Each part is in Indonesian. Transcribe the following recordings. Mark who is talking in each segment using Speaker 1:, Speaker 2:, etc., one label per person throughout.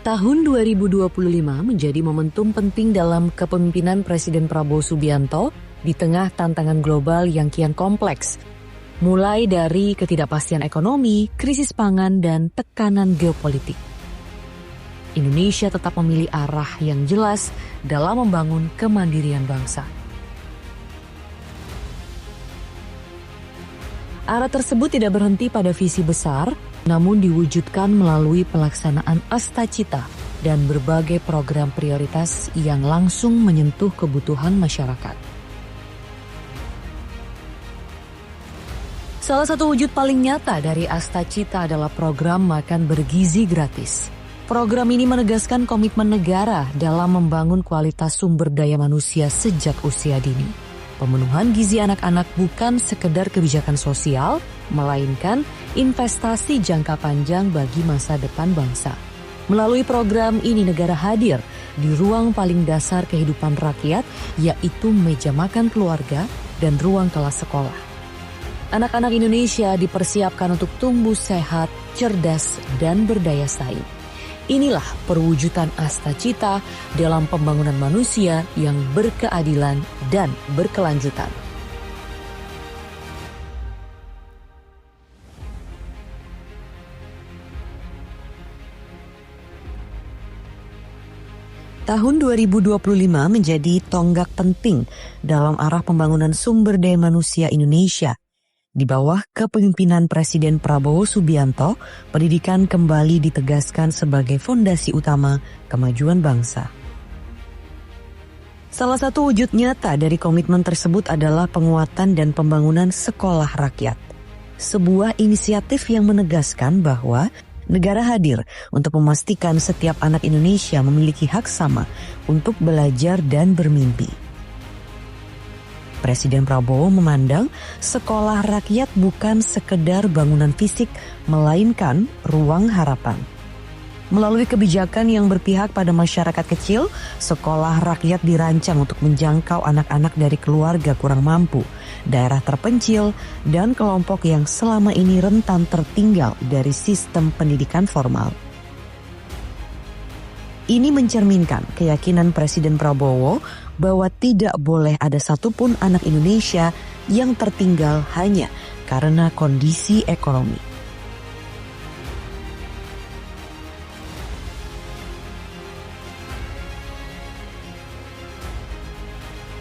Speaker 1: Tahun 2025 menjadi momentum penting dalam kepemimpinan Presiden Prabowo Subianto di tengah tantangan global yang kian kompleks, mulai dari ketidakpastian ekonomi, krisis pangan, dan tekanan geopolitik. Indonesia tetap memilih arah yang jelas dalam membangun kemandirian bangsa. Arah tersebut tidak berhenti pada visi besar, namun diwujudkan melalui pelaksanaan Astacita dan berbagai program prioritas yang langsung menyentuh kebutuhan masyarakat. Salah satu wujud paling nyata dari Astacita adalah program makan bergizi gratis. Program ini menegaskan komitmen negara dalam membangun kualitas sumber daya manusia sejak usia dini. Pemenuhan gizi anak-anak bukan sekedar kebijakan sosial, melainkan investasi jangka panjang bagi masa depan bangsa. Melalui program ini negara hadir di ruang paling dasar kehidupan rakyat, yaitu meja makan keluarga dan ruang kelas sekolah. Anak-anak Indonesia dipersiapkan untuk tumbuh sehat, cerdas, dan berdaya saing. Inilah perwujudan Astacita dalam pembangunan manusia yang berkeadilan dan berkelanjutan. Tahun 2025 menjadi tonggak penting dalam arah pembangunan sumber daya manusia Indonesia. Di bawah kepemimpinan Presiden Prabowo Subianto, pendidikan kembali ditegaskan sebagai fondasi utama kemajuan bangsa. Salah satu wujud nyata dari komitmen tersebut adalah penguatan dan pembangunan sekolah rakyat. Sebuah inisiatif yang menegaskan bahwa negara hadir untuk memastikan setiap anak Indonesia memiliki hak sama untuk belajar dan bermimpi. Presiden Prabowo memandang sekolah rakyat bukan sekedar bangunan fisik, melainkan ruang harapan. Melalui kebijakan yang berpihak pada masyarakat kecil, sekolah rakyat dirancang untuk menjangkau anak-anak dari keluarga kurang mampu, daerah terpencil, dan kelompok yang selama ini rentan tertinggal dari sistem pendidikan formal. Ini mencerminkan keyakinan Presiden Prabowo bahwa tidak boleh ada satupun anak Indonesia yang tertinggal hanya karena kondisi ekonomi.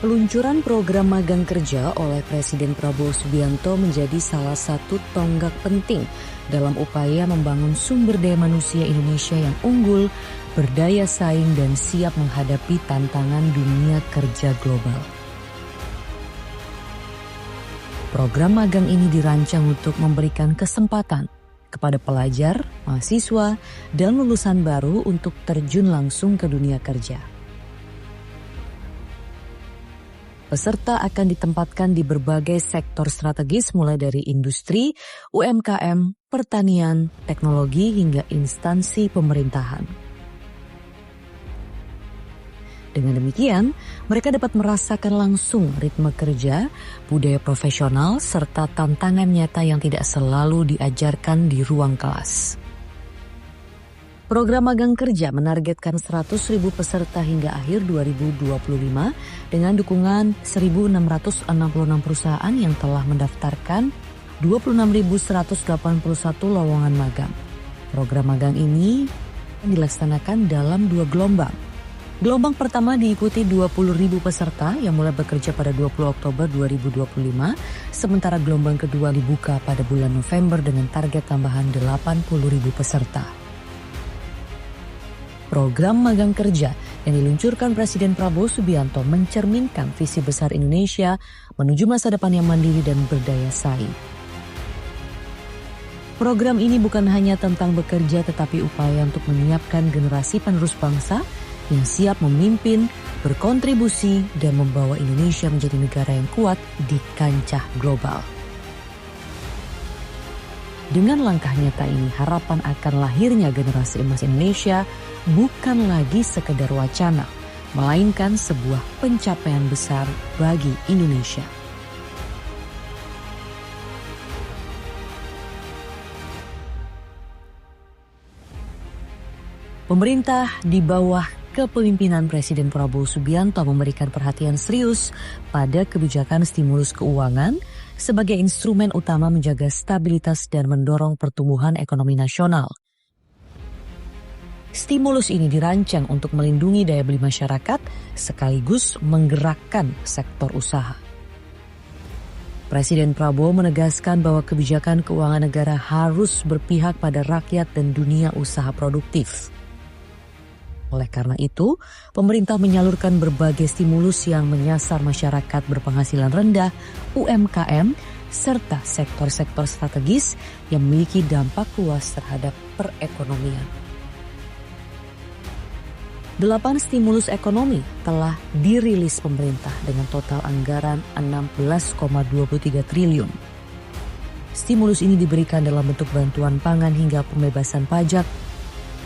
Speaker 1: Peluncuran program magang kerja oleh Presiden Prabowo Subianto menjadi salah satu tonggak penting dalam upaya membangun sumber daya manusia Indonesia yang unggul, berdaya saing, dan siap menghadapi tantangan dunia kerja global. Program magang ini dirancang untuk memberikan kesempatan kepada pelajar, mahasiswa, dan lulusan baru untuk terjun langsung ke dunia kerja. Peserta akan ditempatkan di berbagai sektor strategis mulai dari industri, UMKM, pertanian, teknologi, hingga instansi pemerintahan. Dengan demikian, mereka dapat merasakan langsung ritme kerja, budaya profesional, serta tantangan nyata yang tidak selalu diajarkan di ruang kelas. Program magang kerja menargetkan 100.000 peserta hingga akhir 2025 dengan dukungan 1.666 perusahaan yang telah mendaftarkan 26.181 lowongan magang. Program magang ini dilaksanakan dalam 2 gelombang. Gelombang pertama diikuti 20.000 peserta yang mulai bekerja pada 20 Oktober 2025, sementara gelombang kedua dibuka pada bulan November dengan target tambahan 80.000 peserta. Program magang kerja yang diluncurkan Presiden Prabowo Subianto mencerminkan visi besar Indonesia menuju masa depan yang mandiri dan berdaya saing. Program ini bukan hanya tentang bekerja tetapi upaya untuk menyiapkan generasi penerus bangsa yang siap memimpin, berkontribusi, dan membawa Indonesia menjadi negara yang kuat di kancah global. Dengan langkah nyata ini, harapan akan lahirnya generasi emas Indonesia bukan lagi sekedar wacana, melainkan sebuah pencapaian besar bagi Indonesia. Pemerintah di bawah kepemimpinan Presiden Prabowo Subianto memberikan perhatian serius pada kebijakan stimulus keuangan sebagai instrumen utama menjaga stabilitas dan mendorong pertumbuhan ekonomi nasional. Stimulus ini dirancang untuk melindungi daya beli masyarakat sekaligus menggerakkan sektor usaha. Presiden Prabowo menegaskan bahwa kebijakan keuangan negara harus berpihak pada rakyat dan dunia usaha produktif. Oleh karena itu, pemerintah menyalurkan berbagai stimulus yang menyasar masyarakat berpenghasilan rendah, UMKM, serta sektor-sektor strategis yang memiliki dampak luas terhadap perekonomian. 8 stimulus ekonomi telah dirilis pemerintah dengan total anggaran 16,23 triliun. Stimulus ini diberikan dalam bentuk bantuan pangan hingga pembebasan pajak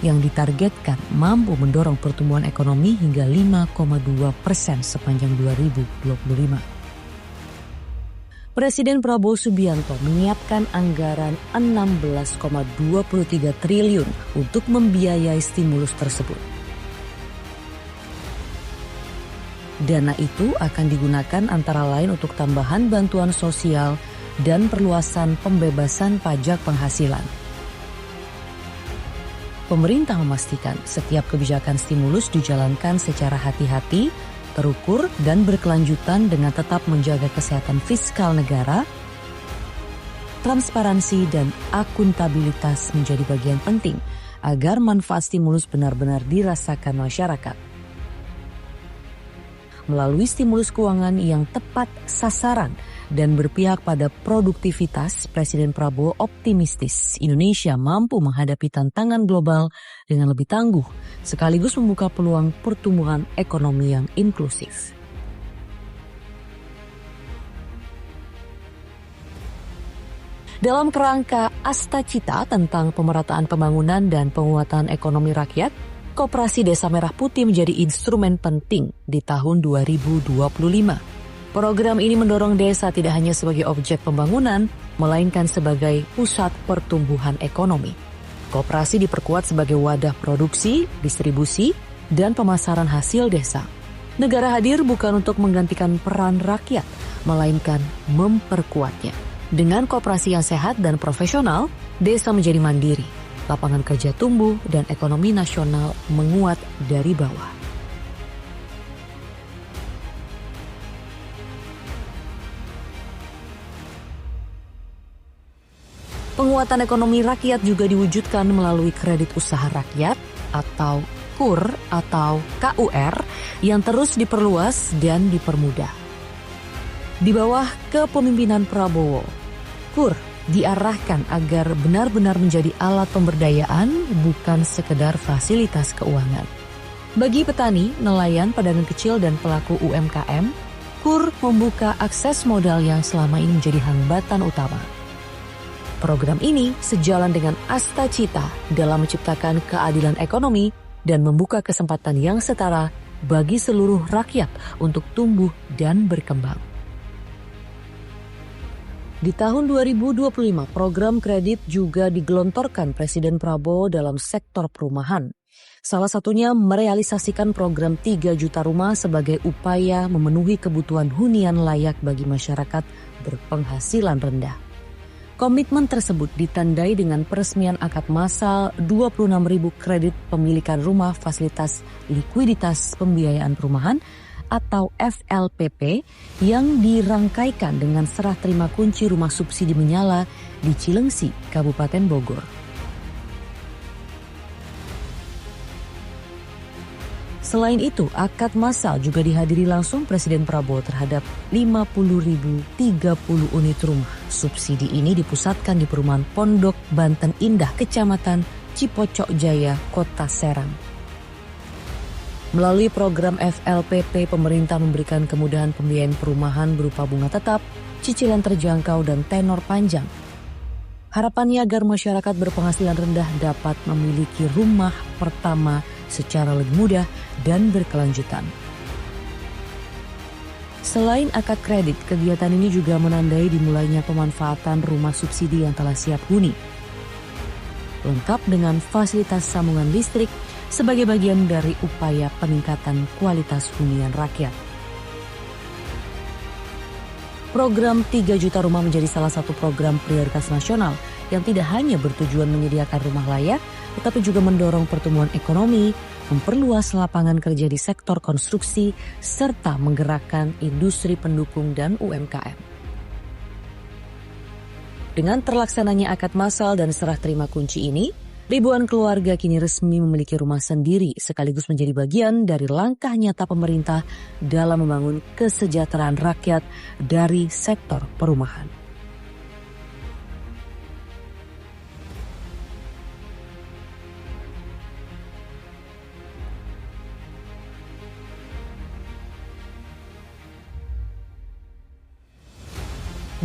Speaker 1: yang ditargetkan mampu mendorong pertumbuhan ekonomi hingga 5,2% sepanjang 2025. Presiden Prabowo Subianto menyiapkan anggaran 16,23 triliun untuk membiayai stimulus tersebut. Dana itu akan digunakan antara lain untuk tambahan bantuan sosial dan perluasan pembebasan pajak penghasilan. Pemerintah memastikan setiap kebijakan stimulus dijalankan secara hati-hati, terukur, dan berkelanjutan dengan tetap menjaga kesehatan fiskal negara. Transparansi dan akuntabilitas menjadi bagian penting agar manfaat stimulus benar-benar dirasakan masyarakat. Melalui stimulus keuangan yang tepat sasaran dan berpihak pada produktivitas, Presiden Prabowo optimistis Indonesia mampu menghadapi tantangan global dengan lebih tangguh, sekaligus membuka peluang pertumbuhan ekonomi yang inklusif. Dalam kerangka Astacita tentang pemerataan pembangunan dan penguatan ekonomi rakyat, Koperasi Desa Merah Putih menjadi instrumen penting di tahun 2025. Program ini mendorong desa tidak hanya sebagai objek pembangunan, melainkan sebagai pusat pertumbuhan ekonomi. Koperasi diperkuat sebagai wadah produksi, distribusi, dan pemasaran hasil desa. Negara hadir bukan untuk menggantikan peran rakyat, melainkan memperkuatnya. Dengan koperasi yang sehat dan profesional, desa menjadi mandiri. Lapangan kerja tumbuh dan ekonomi nasional menguat dari bawah. Penguatan ekonomi rakyat juga diwujudkan melalui kredit usaha rakyat atau KUR atau KUR yang terus diperluas dan dipermudah. Di bawah kepemimpinan Prabowo, KUR diarahkan agar benar-benar menjadi alat pemberdayaan, bukan sekedar fasilitas keuangan. Bagi petani, nelayan, pedagang kecil, dan pelaku UMKM, KUR membuka akses modal yang selama ini menjadi hambatan utama. Program ini sejalan dengan Astacita dalam menciptakan keadilan ekonomi dan membuka kesempatan yang setara bagi seluruh rakyat untuk tumbuh dan berkembang. Di tahun 2025, program kredit juga digelontorkan Presiden Prabowo dalam sektor perumahan. Salah satunya merealisasikan program 3 juta rumah sebagai upaya memenuhi kebutuhan hunian layak bagi masyarakat berpenghasilan rendah. Komitmen tersebut ditandai dengan peresmian akad massal 26.000 kredit pemilikan rumah fasilitas likuiditas pembiayaan perumahan atau FLPP yang dirangkaikan dengan serah terima kunci rumah subsidi menyala di Cilengsi, Kabupaten Bogor. Selain itu, akad massal juga dihadiri langsung Presiden Prabowo terhadap 50.030 unit rumah. Subsidi ini dipusatkan di perumahan Pondok Banten Indah, Kecamatan Cipocok Jaya, Kota Serang. Melalui program FLPP, pemerintah memberikan kemudahan pembiayaan perumahan berupa bunga tetap, cicilan terjangkau, dan tenor panjang. Harapannya agar masyarakat berpenghasilan rendah dapat memiliki rumah pertama secara lebih mudah dan berkelanjutan. Selain akad kredit, kegiatan ini juga menandai dimulainya pemanfaatan rumah subsidi yang telah siap huni. Lengkap dengan fasilitas sambungan listrik, sebagai bagian dari upaya peningkatan kualitas hunian rakyat. Program 3 juta rumah menjadi salah satu program prioritas nasional yang tidak hanya bertujuan menyediakan rumah layak, tetapi juga mendorong pertumbuhan ekonomi, memperluas lapangan kerja di sektor konstruksi, serta menggerakkan industri pendukung dan UMKM. Dengan terlaksananya akad massal dan serah terima kunci ini, ribuan keluarga kini resmi memiliki rumah sendiri sekaligus menjadi bagian dari langkah nyata pemerintah dalam membangun kesejahteraan rakyat dari sektor perumahan.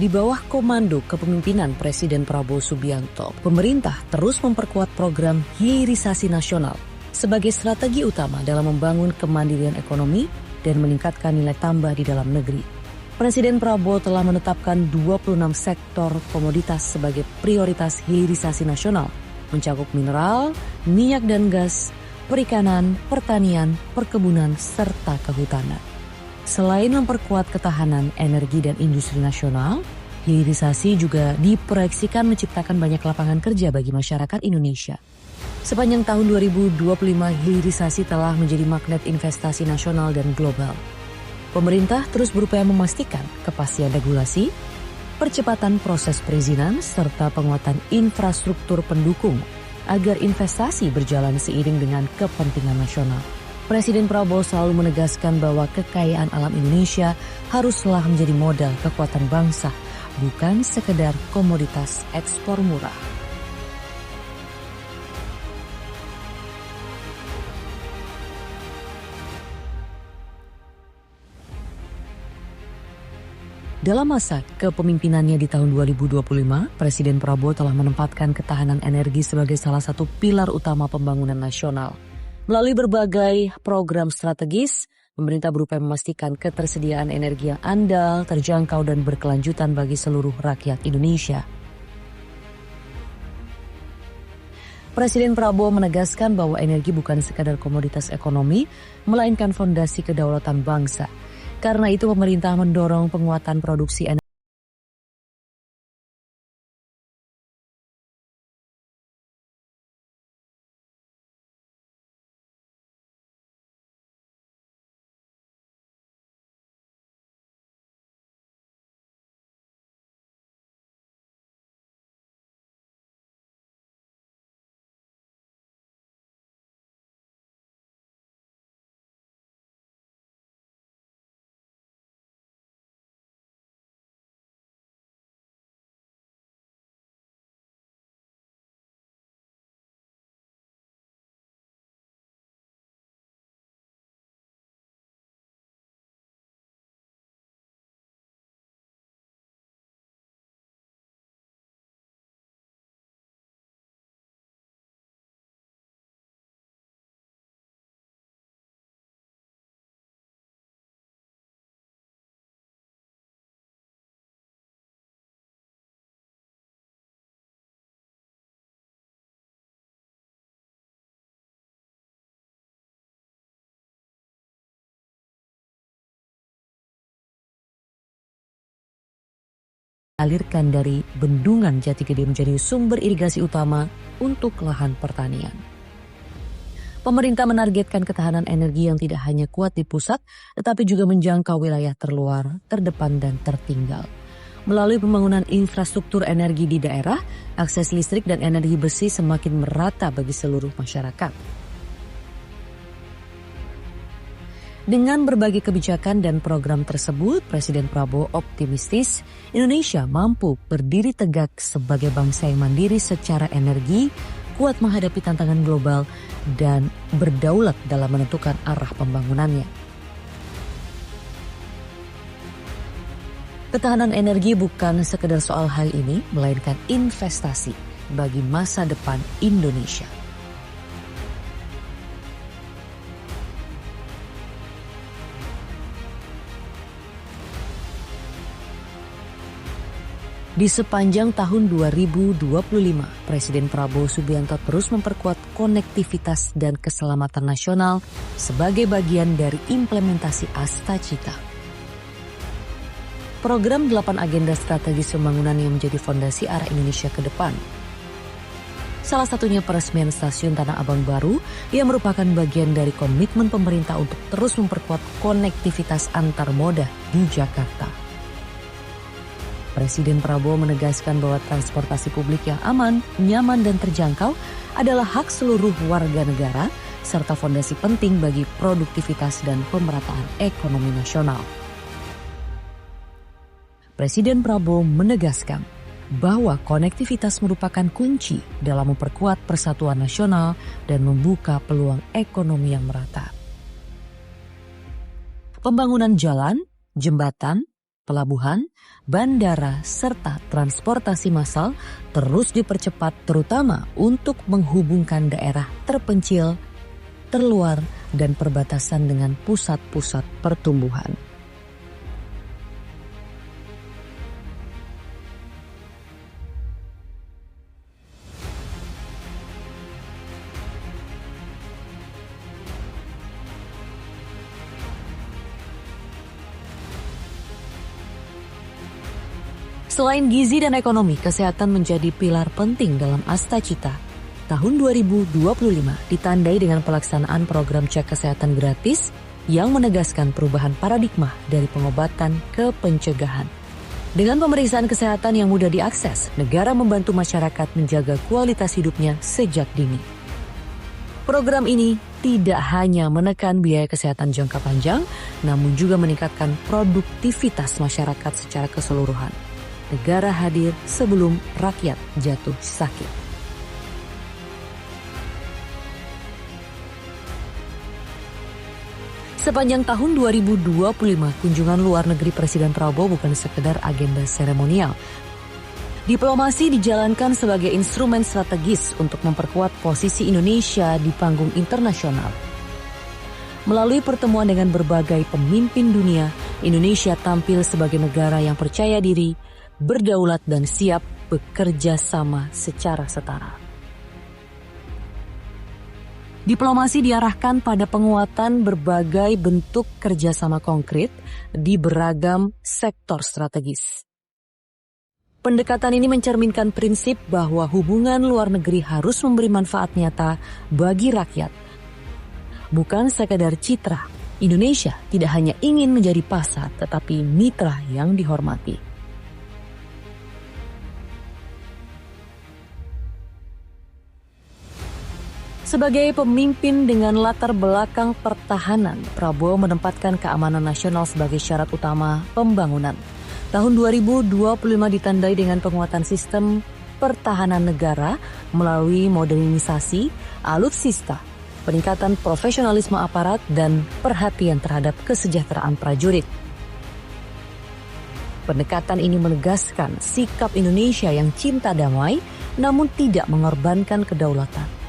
Speaker 1: Di bawah komando kepemimpinan Presiden Prabowo Subianto, pemerintah terus memperkuat program hilirisasi nasional sebagai strategi utama dalam membangun kemandirian ekonomi dan meningkatkan nilai tambah di dalam negeri. Presiden Prabowo telah menetapkan 26 sektor komoditas sebagai prioritas hilirisasi nasional, mencakup mineral, minyak dan gas, perikanan, pertanian, perkebunan, serta kehutanan. Selain memperkuat ketahanan energi dan industri nasional, hilirisasi juga diproyeksikan menciptakan banyak lapangan kerja bagi masyarakat Indonesia. Sepanjang tahun 2025, hilirisasi telah menjadi magnet investasi nasional dan global. Pemerintah terus berupaya memastikan kepastian regulasi, percepatan proses perizinan, serta penguatan infrastruktur pendukung agar investasi berjalan seiring dengan kepentingan nasional. Presiden Prabowo selalu menegaskan bahwa kekayaan alam Indonesia haruslah menjadi modal kekuatan bangsa, bukan sekedar komoditas ekspor murah. Dalam masa kepemimpinannya di tahun 2025, Presiden Prabowo telah menempatkan ketahanan energi sebagai salah satu pilar utama pembangunan nasional. Melalui berbagai program strategis, pemerintah berupaya memastikan ketersediaan energi yang andal, terjangkau, dan berkelanjutan bagi seluruh rakyat Indonesia. Presiden Prabowo menegaskan bahwa energi bukan sekadar komoditas ekonomi, melainkan fondasi kedaulatan bangsa. Karena itu pemerintah mendorong penguatan produksi energi alirkan dari bendungan Jati Gede menjadi sumber irigasi utama untuk lahan pertanian. Pemerintah menargetkan ketahanan energi yang tidak hanya kuat di pusat, tetapi juga menjangkau wilayah terluar, terdepan, dan tertinggal. Melalui pembangunan infrastruktur energi di daerah, akses listrik dan energi bersih semakin merata bagi seluruh masyarakat. Dengan berbagai kebijakan dan program tersebut, Presiden Prabowo optimistis Indonesia mampu berdiri tegak sebagai bangsa yang mandiri secara energi, kuat menghadapi tantangan global, dan berdaulat dalam menentukan arah pembangunannya. Ketahanan energi bukan sekedar soal hal ini, melainkan investasi bagi masa depan Indonesia. Di sepanjang tahun 2025, Presiden Prabowo Subianto terus memperkuat konektivitas dan keselamatan nasional sebagai bagian dari implementasi Astacita. Program 8 agenda strategis pembangunan yang menjadi fondasi arah Indonesia ke depan. Salah satunya peresmian stasiun Tanah Abang baru yang merupakan bagian dari komitmen pemerintah untuk terus memperkuat konektivitas antar moda di Jakarta. Presiden Prabowo menegaskan bahwa transportasi publik yang aman, nyaman, dan terjangkau adalah hak seluruh warga negara serta fondasi penting bagi produktivitas dan pemerataan ekonomi nasional. Presiden Prabowo menegaskan bahwa konektivitas merupakan kunci dalam memperkuat persatuan nasional dan membuka peluang ekonomi yang merata. Pembangunan jalan, jembatan, pelabuhan, bandara, serta transportasi massal terus dipercepat terutama untuk menghubungkan daerah terpencil, terluar, dan perbatasan dengan pusat-pusat pertumbuhan. Selain gizi dan ekonomi, kesehatan menjadi pilar penting dalam Astacita. Tahun 2025 ditandai dengan pelaksanaan program cek kesehatan gratis yang menegaskan perubahan paradigma dari pengobatan ke pencegahan. Dengan pemeriksaan kesehatan yang mudah diakses, negara membantu masyarakat menjaga kualitas hidupnya sejak dini. Program ini tidak hanya menekan biaya kesehatan jangka panjang, namun juga meningkatkan produktivitas masyarakat secara keseluruhan. Negara hadir sebelum rakyat jatuh sakit. Sepanjang tahun 2025, kunjungan luar negeri Presiden Prabowo bukan sekedar agenda seremonial. Diplomasi dijalankan sebagai instrumen strategis untuk memperkuat posisi Indonesia di panggung internasional. Melalui pertemuan dengan berbagai pemimpin dunia, Indonesia tampil sebagai negara yang percaya diri, berdaulat, dan siap bekerja sama secara setara. Diplomasi diarahkan pada penguatan berbagai bentuk kerjasama konkret di beragam sektor strategis. Pendekatan ini mencerminkan prinsip bahwa hubungan luar negeri harus memberi manfaat nyata bagi rakyat. Bukan sekadar citra, Indonesia tidak hanya ingin menjadi pasar, tetapi mitra yang dihormati. Sebagai pemimpin dengan latar belakang pertahanan, Prabowo menempatkan keamanan nasional sebagai syarat utama pembangunan. Tahun 2025 ditandai dengan penguatan sistem pertahanan negara melalui modernisasi, alutsista, peningkatan profesionalisme aparat, dan perhatian terhadap kesejahteraan prajurit. Pendekatan ini menegaskan sikap Indonesia yang cinta damai, namun tidak mengorbankan kedaulatan.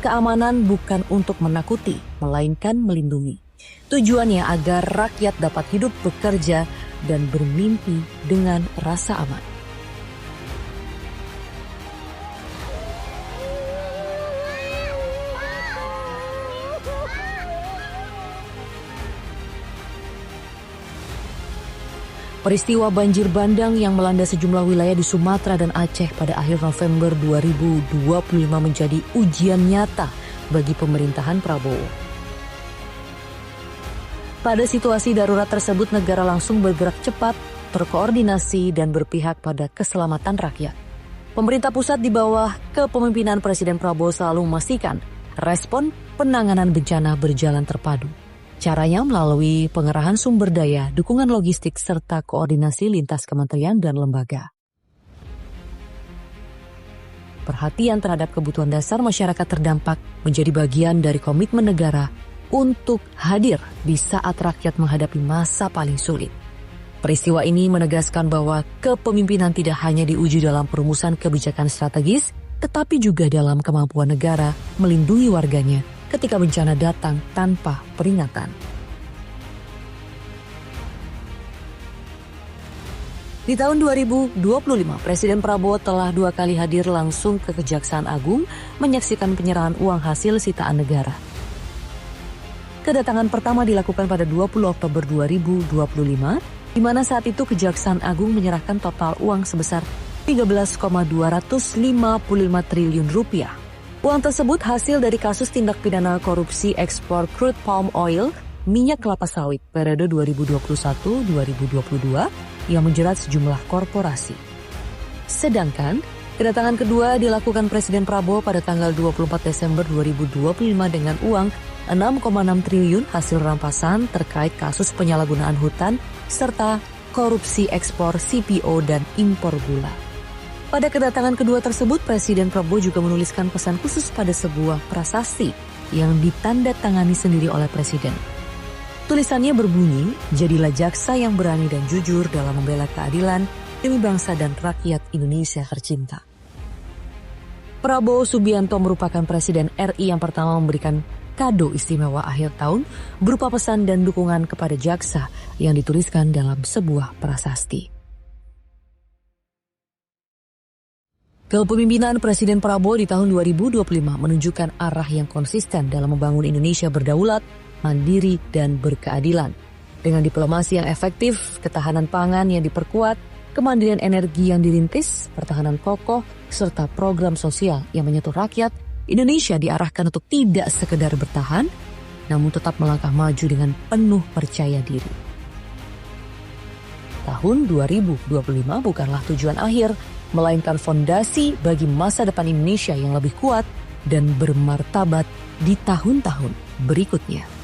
Speaker 1: Keamanan bukan untuk menakuti, melainkan melindungi. Tujuannya agar rakyat dapat hidup, bekerja, dan bermimpi dengan rasa aman. Peristiwa banjir bandang yang melanda sejumlah wilayah di Sumatera dan Aceh pada akhir November 2025 menjadi ujian nyata bagi pemerintahan Prabowo. Pada situasi darurat tersebut, negara langsung bergerak cepat, berkoordinasi, dan berpihak pada keselamatan rakyat. Pemerintah pusat di bawah kepemimpinan Presiden Prabowo selalu memastikan respon penanganan bencana berjalan terpadu. Caranya melalui pengerahan sumber daya, dukungan logistik, serta koordinasi lintas kementerian dan lembaga. Perhatian terhadap kebutuhan dasar masyarakat terdampak menjadi bagian dari komitmen negara untuk hadir di saat rakyat menghadapi masa paling sulit. Peristiwa ini menegaskan bahwa kepemimpinan tidak hanya diuji dalam perumusan kebijakan strategis, tetapi juga dalam kemampuan negara melindungi warganya ketika bencana datang tanpa peringatan. Di tahun 2025, Presiden Prabowo telah 2 kali hadir langsung ke Kejaksaan Agung menyaksikan penyerahan uang hasil sitaan negara. Kedatangan pertama dilakukan pada 20 Oktober 2025, di mana saat itu Kejaksaan Agung menyerahkan total uang sebesar 13,255 triliun rupiah. Uang tersebut hasil dari kasus tindak pidana korupsi ekspor crude palm oil, minyak kelapa sawit periode 2021-2022 yang menjerat sejumlah korporasi. Sedangkan kedatangan kedua dilakukan Presiden Prabowo pada tanggal 24 Desember 2025 dengan uang 6,6 triliun hasil rampasan terkait kasus penyalahgunaan hutan serta korupsi ekspor CPO dan impor gula. Pada kedatangan kedua tersebut, Presiden Prabowo juga menuliskan pesan khusus pada sebuah prasasti yang ditandatangani sendiri oleh Presiden. Tulisannya berbunyi, "Jadilah jaksa yang berani dan jujur dalam membela keadilan demi bangsa dan rakyat Indonesia tercinta." Prabowo Subianto merupakan Presiden RI yang pertama memberikan kado istimewa akhir tahun berupa pesan dan dukungan kepada jaksa yang dituliskan dalam sebuah prasasti. Kepemimpinan Presiden Prabowo di tahun 2025 menunjukkan arah yang konsisten dalam membangun Indonesia berdaulat, mandiri, dan berkeadilan. Dengan diplomasi yang efektif, ketahanan pangan yang diperkuat, kemandirian energi yang dirintis, pertahanan kokoh, serta program sosial yang menyentuh rakyat, Indonesia diarahkan untuk tidak sekedar bertahan, namun tetap melangkah maju dengan penuh percaya diri. Tahun 2025 bukanlah tujuan akhir, melainkan fondasi bagi masa depan Indonesia yang lebih kuat dan bermartabat di tahun-tahun berikutnya.